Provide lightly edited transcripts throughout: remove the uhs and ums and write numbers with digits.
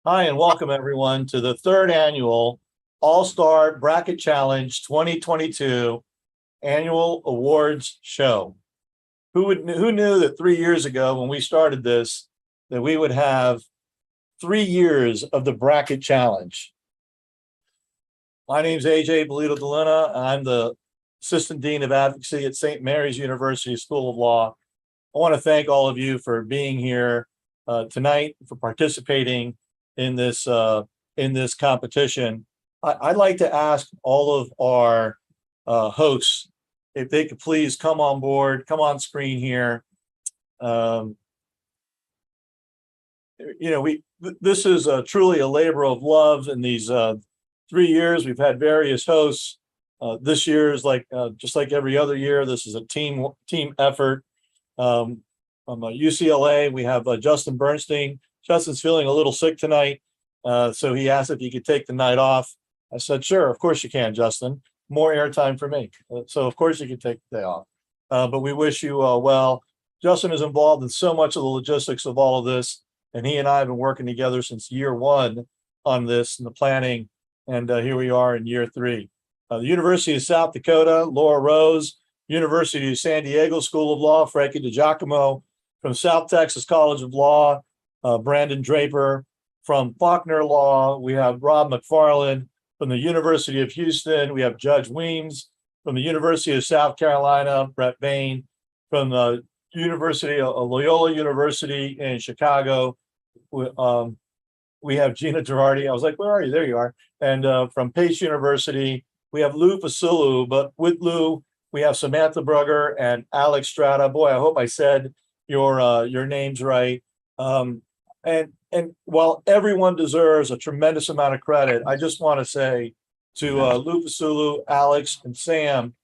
Hi, and welcome everyone to the third annual All-Star Bracket Challenge 2022 Annual Awards Show. Who knew that 3 years ago when we started this, that we would have 3 years of the Bracket Challenge? My name is AJ Belito DeLuna. I'm the Assistant Dean of Advocacy at St. Mary's University School of Law. I want to thank all of you for being here tonight, for participating in this competition. I'd like to ask all of our hosts if they could please come on board, come on screen here. This is truly a labor of love. In these 3 years, we've had various hosts. This year is just like every other year. This is a team effort. From UCLA, we have Justin Bernstein. Justin's feeling a little sick tonight, so he asked if he could take the night off. I said, sure, of course you can, Justin. More airtime for me. So of course you can take the day off. But we wish you well. Justin is involved in so much of the logistics of all of this, and he and I have been working together since year one on this and the planning, and here we are in year 3. The University of South Dakota, Laura Rose. University of San Diego School of Law, Frankie DiGiacomo. From South Texas College of Law, Brandon Draper. From Faulkner Law, we have Rob McFarland. From the University of Houston, we have Judge Weems. From the University of South Carolina, Brett Bain. From the University of Loyola University in Chicago, we have Gina Girardi. I was like, where are you? There you are. And from Pace University, we have Lou Fasulu, but with Lou, we have Samantha Brugger and Alex Strata. Boy, I hope I said your names right. And while everyone deserves a tremendous amount of credit, I just want to say to Lou Fasulu, Alex, and Sam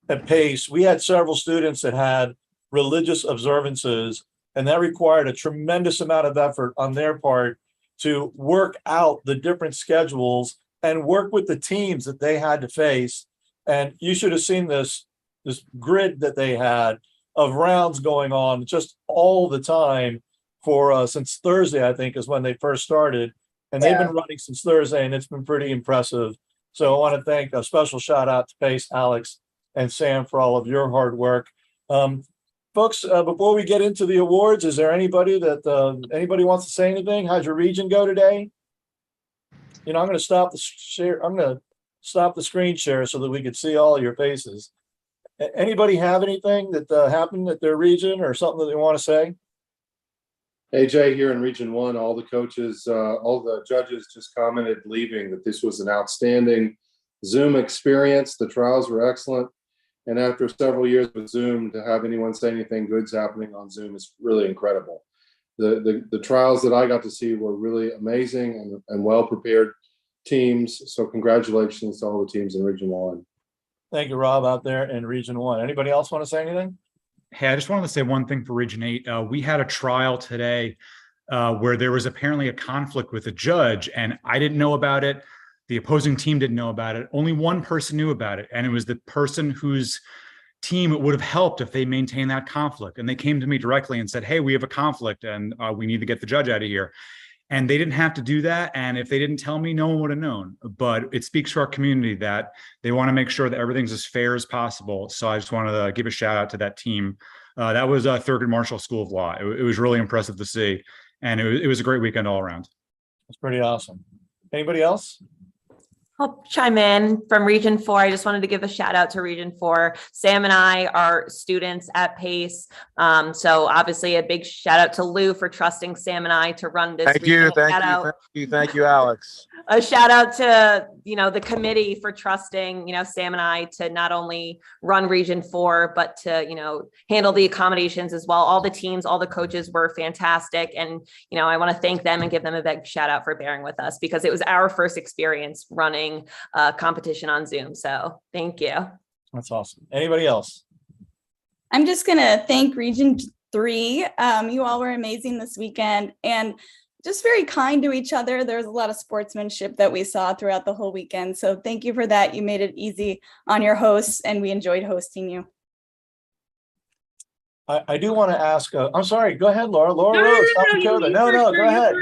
at Pace, we had several students that had religious observances, and that required a tremendous amount of effort on their part to work out the different schedules and work with the teams that they had to face. And you should have seen this grid that they had of rounds going on just all the time for since Thursday, I think, is when they first started. And they've been running since Thursday, and it's been pretty impressive. So I want to thank a special shout out to Pace, Alex, and Sam for all of your hard work. Folks, before we get into the awards, is there anybody wants to say anything? How'd your region go today? I'm going to stop the share. I'm going to stop the screen share so that we could see all your faces. Anybody have anything that happened at their region or something that they want to say? AJ, here in Region 1, all the coaches, all the judges just commented leaving that this was an outstanding Zoom experience. The trials were excellent. And after several years with Zoom, to have anyone say anything good's happening on Zoom is really incredible. The trials that I got to see were really amazing and well-prepared teams. So congratulations to all the teams in Region 1. Thank you, Rob, out there in Region 1. Anybody else want to say anything? Hey, I just wanted to say one thing for Region 8. We had a trial today where there was apparently a conflict with a judge, and I didn't know about it. The opposing team didn't know about it. Only one person knew about it, and it was the person whose team it would have helped if they maintained that conflict. And they came to me directly and said, hey, we have a conflict, and we need to get the judge out of here. And they didn't have to do that. And if they didn't tell me, no one would have known. But it speaks to our community that they want to make sure that everything's as fair as possible. So I just wanted to give a shout out to that team. That was Thurgood Marshall School of Law. It was really impressive to see. And it was a great weekend all around. That's pretty awesome. Anybody else? I'll chime in from Region 4. I just wanted to give a shout out to Region 4. Sam and I are students at Pace. So obviously a big shout out to Lou for trusting Sam and I to run this. Thank you, Alex. A shout out to, the committee for trusting, Sam and I to not only run Region 4, but to, handle the accommodations as well. All the teams, all the coaches were fantastic. And, I want to thank them and give them a big shout out for bearing with us because it was our first experience running competition on Zoom. So thank you. That's awesome. Anybody else? I'm just going to thank Region 3. You all were amazing this weekend and just very kind to each other. There was a lot of sportsmanship that we saw throughout the whole weekend. So thank you for that. You made it easy on your hosts and we enjoyed hosting you. I do want to ask, I'm sorry, go ahead, Laura. Laura Rose, South Dakota. No, go ahead.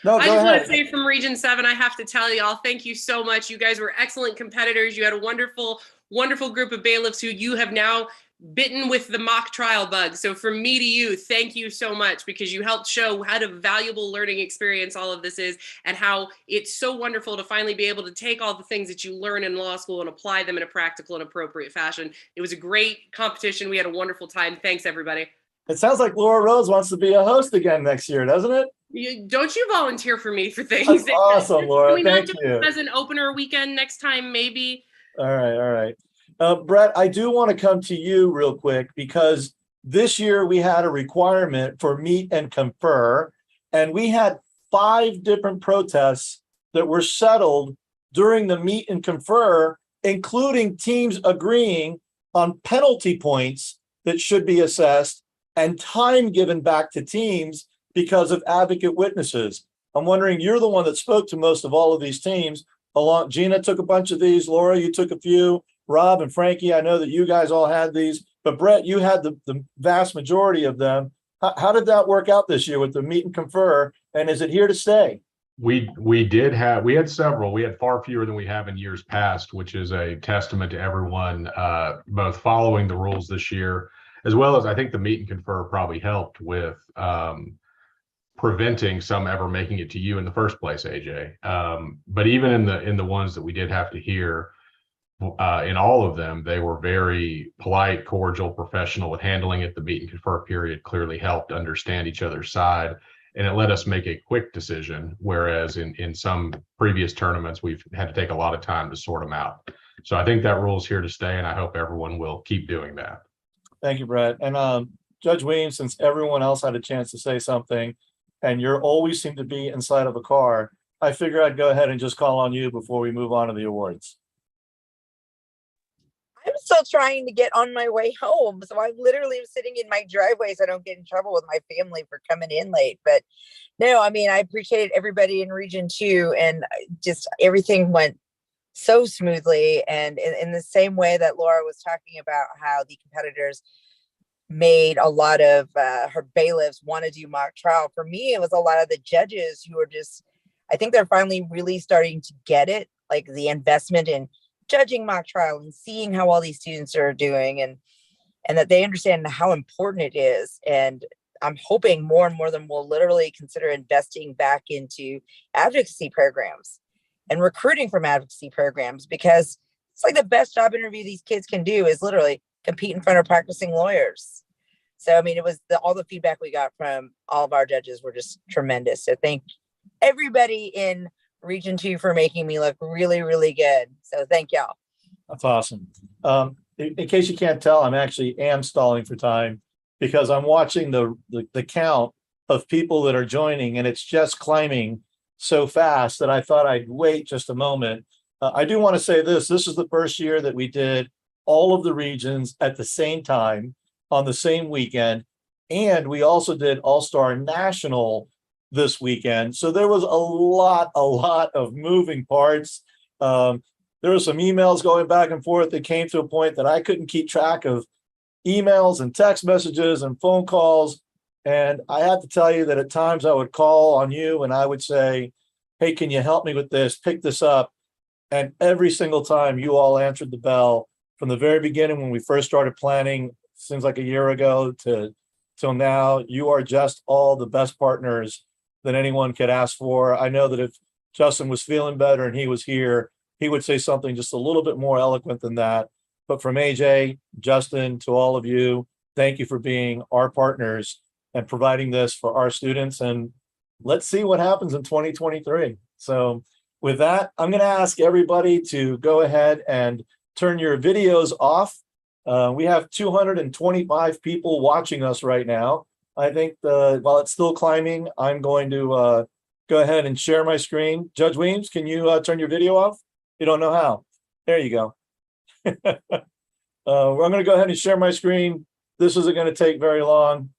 No, I go just want to ahead. say from Region 7, I have to tell y'all, thank you so much. You guys were excellent competitors. You had a wonderful, wonderful group of bailiffs who you have now bitten with the mock trial bug. So from me to you, thank you so much, because you helped show what a valuable learning experience all of this is, and how it's so wonderful to finally be able to take all the things that you learn in law school and apply them in a practical and appropriate fashion. It was a great competition. We had a wonderful time. Thanks, everybody. It sounds like Laura Rose wants to be a host again next year, doesn't it? Don't you volunteer for me for things? That's awesome, Laura. Can we not Thank do you. it as an opener weekend next time, maybe? All right, all right. Brett, I do want to come to you real quick, because this year we had a requirement for meet and confer, and we had 5 different protests that were settled during the meet and confer, including teams agreeing on penalty points that should be assessed and time given back to teams because of advocate witnesses. I'm wondering, you're the one that spoke to most of all of these teams. Along, Gina took a bunch of these. Laura, you took a few. Rob and Frankie, I know that you guys all had these, but Brett, you had the vast majority of them. How did that work out this year with the meet and confer? And is it here to stay? We had several. We had far fewer than we have in years past, which is a testament to everyone both following the rules this year, as well as I think the meet and confer probably helped with preventing some ever making it to you in the first place, AJ. But even in the ones that we did have to hear, in all of them, they were very polite, cordial, professional with handling it. The meet and confer period clearly helped understand each other's side, and it let us make a quick decision, whereas in some previous tournaments, we've had to take a lot of time to sort them out. So I think that rule is here to stay, and I hope everyone will keep doing that. Thank you, Brett. And Judge Weems, since everyone else had a chance to say something, and you're always seem to be inside of a car, I figure I'd go ahead and just call on you before we move on to the awards. I'm still trying to get on my way home. So I'm literally sitting in my driveway so I don't get in trouble with my family for coming in late. But no, I mean, I appreciate everybody in Region 2, and just everything went so smoothly. And in the same way that Laura was talking about how the competitors made a lot of her bailiffs want to do mock trial. For me, it was a lot of the judges who are just, I think they're finally really starting to get it, like the investment in judging mock trial and seeing how all these students are doing, and that they understand how important it is. And I'm hoping more and more of them will literally consider investing back into advocacy programs and recruiting from advocacy programs, because it's like the best job interview these kids can do is literally compete in front of practicing lawyers. So, I mean, it was all the feedback we got from all of our judges were just tremendous. So thank everybody in Region 2 for making me look really, really good. So thank y'all. That's awesome. In case you can't tell, I'm actually am stalling for time, because I'm watching the count of people that are joining, and it's just climbing so fast that I thought I'd wait just a moment. I do want to say this is the first year that we did all of the regions at the same time on the same weekend. And we also did All-Star National this weekend. So there was a lot of moving parts. There were some emails going back and forth that came to a point that I couldn't keep track of emails and text messages and phone calls. And I have to tell you that at times I would call on you and I would say, hey, can you help me with this? Pick this up. And every single time you all answered the bell from the very beginning when we first started planning, seems like a year ago till now, you are just all the best partners that anyone could ask for. I know that if Justin was feeling better and he was here, he would say something just a little bit more eloquent than that. But from AJ, Justin, to all of you, thank you for being our partners and providing this for our students. And let's see what happens in 2023. So with that, I'm going to ask everybody to go ahead and turn your videos off. We have 225 people watching us right now. I think while it's still climbing, I'm going to go ahead and share my screen. Judge Weems, can you turn your video off? You don't know how. There you go. I'm going to go ahead and share my screen. This isn't going to take very long.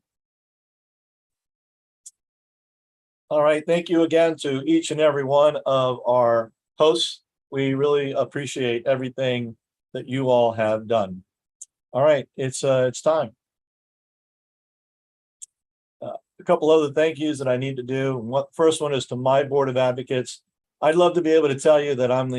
All right. Thank you again to each and every one of our hosts. We really appreciate everything that you all have done. All right. It's time. couple other thank yous that I need to do. First one is to my board of advocates. I'd love to be able to tell you that I'm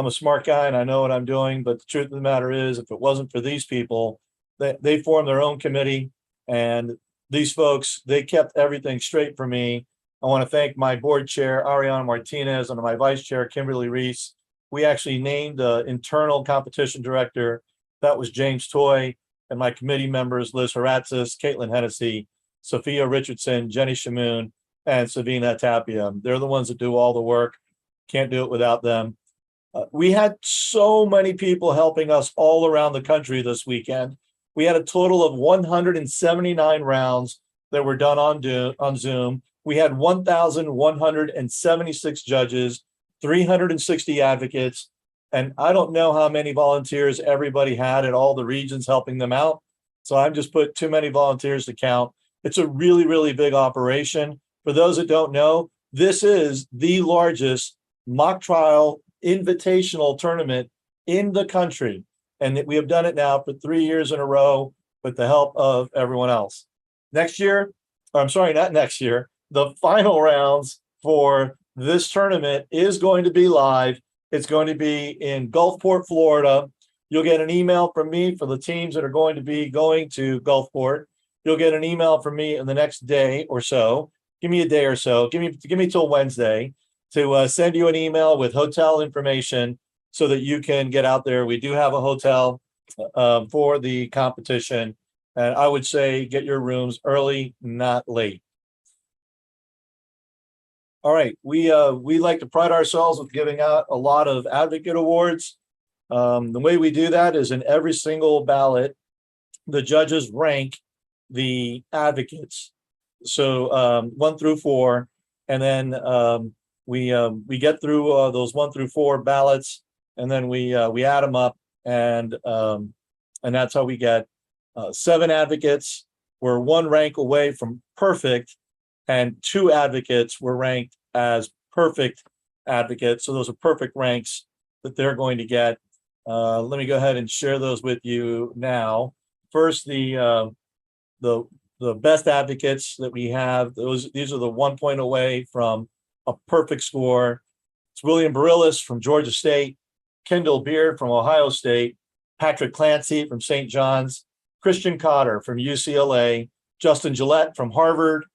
a smart guy and I know what I'm doing, but the truth of the matter is, if it wasn't for these people, they formed their own committee, and these folks, they kept everything straight for me. I want to thank my board chair, Ariana Martinez, and my vice chair, Kimberly Reese. We actually named an internal competition director. That was James Toy, and my committee members, Liz Haratzis, Caitlin Hennessy, Sophia Richardson, Jenny Shamoon, and Savina Tapia. They're the ones that do all the work. Can't do it without them. We had so many people helping us all around the country this weekend. We had a total of 179 rounds that were done on Zoom. We had 1,176 judges, 360 advocates, and I don't know how many volunteers everybody had at all the regions helping them out. So I've just put too many volunteers to count. It's a really, really big operation. For those that don't know, this is the largest mock trial invitational tournament in the country. And we have done it now for 3 years in a row with the help of everyone else. Next year, or I'm sorry, not next year, the final rounds for this tournament is going to be live. It's going to be in Gulfport, Florida. You'll get an email from me for the teams that are going to be going to Gulfport. You'll get an email from me in the next day or so. Give me a day or so. Give me till Wednesday to send you an email with hotel information so that you can get out there. We do have a hotel for the competition, and I would say get your rooms early, not late. All right, we like to pride ourselves with giving out a lot of advocate awards. The way we do that is in every single ballot, the judges rank the advocates. So 1 through 4, and then we get through those 1 through 4 ballots, and then we add them up, and that's how we get 7 advocates. We're 1 rank away from perfect, and 2 advocates were ranked as perfect advocates. So those are perfect ranks that they're going to get. Let me go ahead and share those with you now. First, the best advocates that we have, these are the 1 point away from a perfect score. It's William Barillas from Georgia State, Kendall Beard from Ohio State, Patrick Clancy from St. John's, Christian Cotter from UCLA, Justin Gillette from Harvard,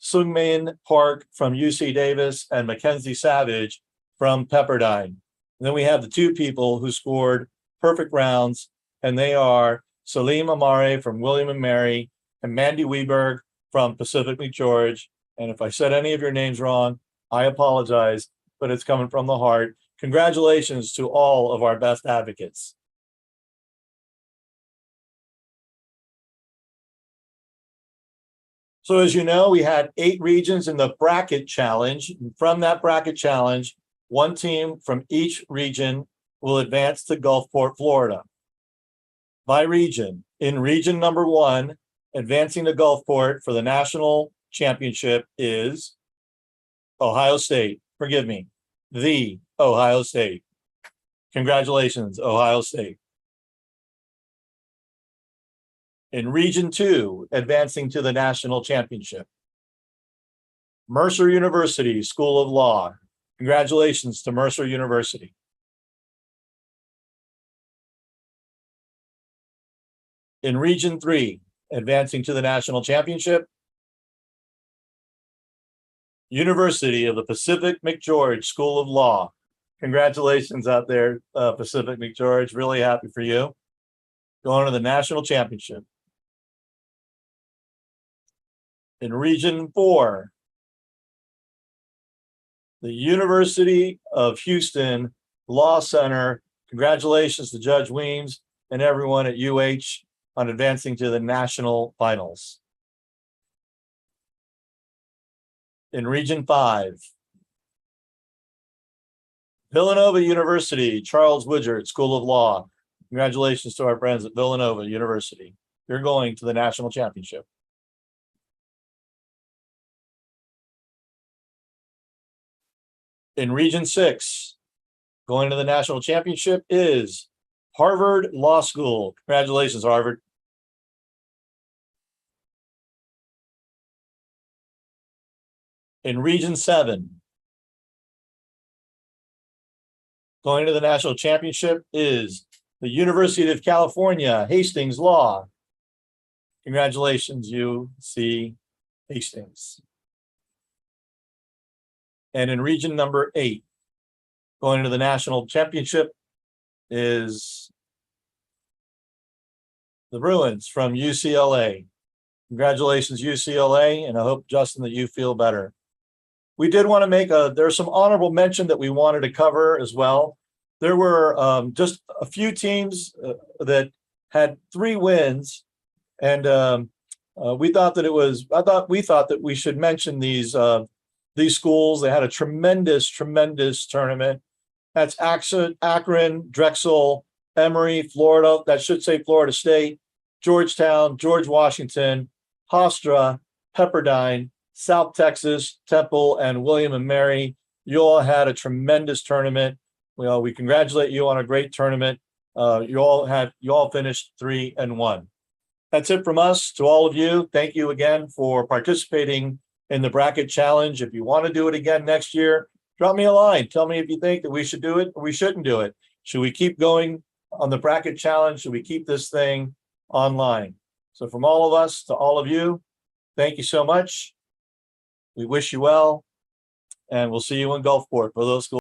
Sungmin Park from UC Davis, and Mackenzie Savage from Pepperdine. And then we have the 2 people who scored perfect rounds, and they are Salim Amare from William & Mary and Mandy Weberg from Pacific McGeorge. And if I said any of your names wrong, I apologize, but it's coming from the heart. Congratulations to all of our best advocates. So as you know, we had 8 regions in the bracket challenge. From that bracket challenge, 1 team from each region will advance to Gulfport, Florida. By region, in region number 1, advancing to Gulfport for the national championship is Ohio State. Forgive me, the Ohio State. Congratulations, Ohio State. In region 2, advancing to the national championship, Mercer University School of Law. Congratulations to Mercer University. In region 3, advancing to the national championship, University of the Pacific McGeorge School of Law. Congratulations out there, Pacific McGeorge. Really happy for you. Going to the national championship. In region 4, the University of Houston Law Center. Congratulations to Judge Weems and everyone at UH on advancing to the national finals. In region 5, Villanova University Charles Woodard School of Law. Congratulations to our friends at Villanova University. You're going to the national championship. In region 6, going to the national championship is Harvard Law School. Congratulations, Harvard. In Region 7, going to the national championship is the University of California, Hastings Law. Congratulations, UC Hastings. And in region number 8, going to the national championship is the Bruins from UCLA. Congratulations, UCLA, and I hope, Justin, that you feel better. We did want to make there's some honorable mention that we wanted to cover as well. There were just a few teams that had 3 wins, and we thought that we should mention these schools. They had a tremendous tournament. That's Akron, Drexel, Emory, Florida. That should say Florida State, Georgetown, George Washington, Hofstra, Pepperdine, South Texas, Temple, and William and Mary. You all had a tremendous tournament. We congratulate you on a great tournament. You all finished 3-1. That's it from us. To all of you, thank you again for participating in the bracket challenge. If you want to do it again next year, drop me a line. Tell me if you think that we should do it or we shouldn't do it. Should we keep going on the bracket challenge? Should we keep this thing online? So from all of us to all of you, thank you so much. We wish you well, and we'll see you in Gulfport for those schools.